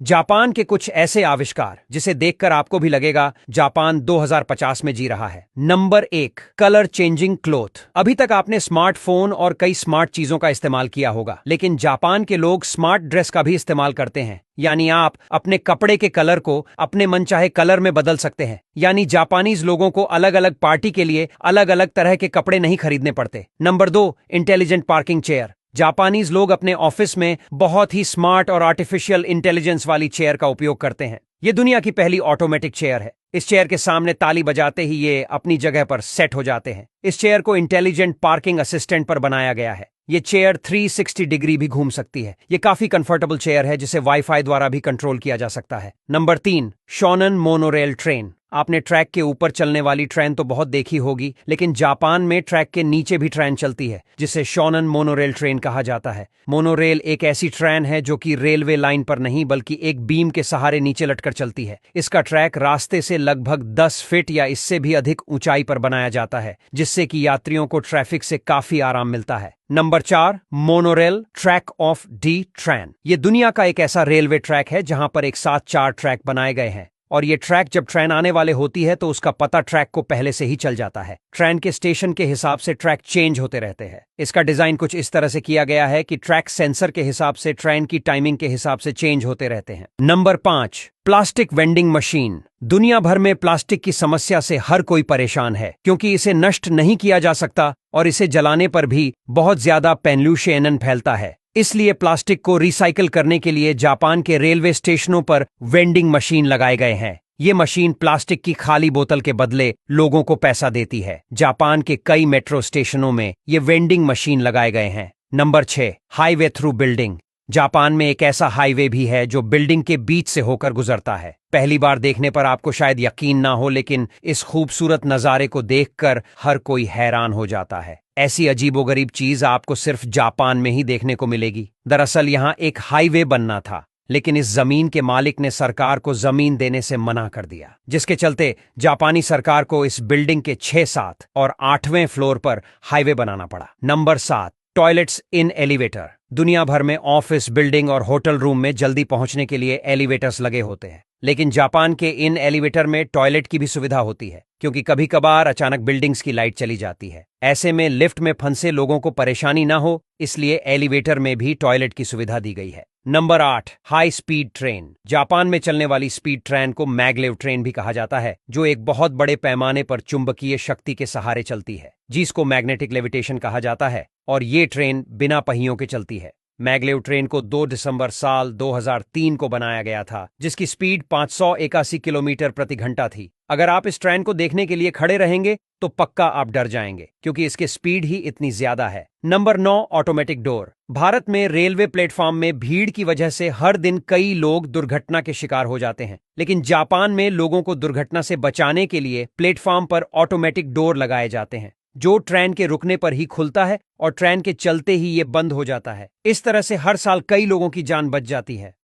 Japan के कुछ ऐसे आविष्कार जिसे देखकर आपको भी लगेगा जापान 2050 में जी रहा है। Number 1, colour changing cloth. अभी तक आपने स्मार्टफोन और कई स्मार्ट चीजों का इस्तेमाल किया होगा, लेकिन जापान के लोग स्मार्ट ड्रेस का भी इस्तेमाल करते हैं। यानी आप अपने कपड़े के कलर को अपने मनचाहे कलर में बदल सकते हैं। यानी जापानीज लोगों को अलग अलग पार्टी के लिए अलग अलग तरह के कपड़े नहीं खरीदने पड़ते। Number 2, intelligent parking chair. Japanese लोग अपने ऑफिस में बहुत ही स्मार्ट और आर्टिफिशियल इंटेलिजेंस वाली चेयर का उपयोग करते हैं। ये दुनिया की पहली ऑटोमेटिक चेयर है। इस चेयर के सामने ताली बजाते ही ये अपनी जगह पर सेट हो जाते हैं। इस चेयर को इंटेलिजेंट पार्किंग असिस्टेंट पर बनाया गया है। ये चेयर 360 डिग्री भी घूम सकती है। ये काफी कंफर्टेबल चेयर है जिसे वाईफाई द्वारा भी कंट्रोल किया जा सकता है। Number 3, shonen monorail train. आपने ट्रैक के ऊपर चलने वाली ट्रेन तो बहुत देखी होगी, लेकिन जापान में ट्रैक के नीचे भी ट्रेन चलती है जिसे शोनन मोनोरेल ट्रेन कहा जाता है। मोनोरेल एक ऐसी ट्रेन है जो कि रेलवे लाइन पर नहीं बल्कि एक बीम के सहारे नीचे लटकर चलती है। इसका ट्रैक रास्ते से लगभग 10 फीट या इससे भी अधिक ऊंचाई पर बनाया जाता है, जिससे कि यात्रियों को ट्रैफिक से काफी आराम मिलता है। Number 4, monorail track of D train. ये दुनिया का एक ऐसा रेलवे ट्रैक है जहां पर एक साथ 4 ट्रैक बनाए गए हैं, और ये ट्रैक जब ट्रेन आने वाले होती है तो उसका पता ट्रैक को पहले से ही चल जाता है। ट्रेन के स्टेशन के हिसाब से ट्रैक चेंज होते रहते हैं। इसका डिजाइन कुछ इस तरह से किया गया है कि ट्रैक सेंसर के हिसाब से ट्रेन की टाइमिंग के हिसाब से चेंज होते रहते हैं। Number 5, plastic vending machine. दुनिया भर में प्लास्टिक की समस्या से हर कोई परेशान है, क्योंकि इसे नष्ट नहीं किया जा सकता और इसे जलाने पर भी बहुत ज्यादा पॉल्यूशन फैलता है। इसलिए प्लास्टिक को रिसाइकल करने के लिए जापान के रेलवे स्टेशनों पर वेंडिंग मशीन लगाए गए हैं। ये मशीन प्लास्टिक की खाली बोतल के बदले लोगों को पैसा देती है। जापान के कई मेट्रो स्टेशनों में ये वेंडिंग मशीन लगाए गए हैं। Number 6, highway through building. Japan में एक ऐसा हाईवे भी है जो बिल्डिंग के बीच से होकर गुजरता है। पहली बार देखने पर आपको शायद यकीन ना हो, लेकिन इस खूबसूरत नज़ारे को देखकर हर कोई हैरान हो जाता है। ऐसी अजीबोगरीब चीज आपको सिर्फ जापान में ही देखने को मिलेगी। दरअसल यहाँ एक हाईवे बनना था, लेकिन इस जमीन के मालिक ने सरकार को जमीन देने से मना कर दिया, जिसके चलते जापानी सरकार को इस बिल्डिंग के 6, 7 और 8वें फ्लोर पर हाईवे बनाना पड़ा। नंबर 7, टॉयलेट्स इन एलिवेटर। दुनिया भर में ऑफिस, बिल्डिंग और होटल रूम में जल्दी पहुंचने के लिए एलिवेटर्स लगे होते हैं, लेकिन जापान के इन एलिवेटर में टॉयलेट की भी सुविधा होती है, क्योंकि कभी कभार अचानक बिल्डिंग्स की लाइट चली जाती है। ऐसे में लिफ्ट में फंसे लोगों को परेशानी ना हो, इसलिए एलिवेटर में भी टॉयलेट की सुविधा दी गई है। Number 8, high speed train. Japan में चलने वाली स्पीड ट्रेन को मैगलेव ट्रेन भी कहा जाता है, जो एक बहुत बड़े पैमाने पर चुंबकीय शक्ति के सहारे चलती है, जिसको मैग्नेटिक लेविटेशन कहा जाता है, और ये ट्रेन बिना पहियों के चलती है। मैगलेव ट्रेन को 2 दिसंबर साल 2003 को बनाया गया था, जिसकी स्पीड 581 किलोमीटर प्रति घंटा थी। अगर आप इस ट्रेन को देखने के लिए खड़े रहेंगे तो पक्का आप डर जाएंगे, क्योंकि इसकी स्पीड ही इतनी ज्यादा है। Number 9, automatic door. भारत में रेलवे प्लेटफॉर्म में भीड़ की वजह से हर दिन कई लोग दुर्घटना के शिकार हो जाते हैं, लेकिन जापान में लोगों को दुर्घटना से बचाने के लिए प्लेटफॉर्म पर ऑटोमेटिक डोर लगाए जाते हैं, जो ट्रेन के रुकने पर ही खुलता है और ट्रेन के चलते ही ये बंद हो जाता है। इस तरह से हर साल कई लोगों की जान बच जाती है।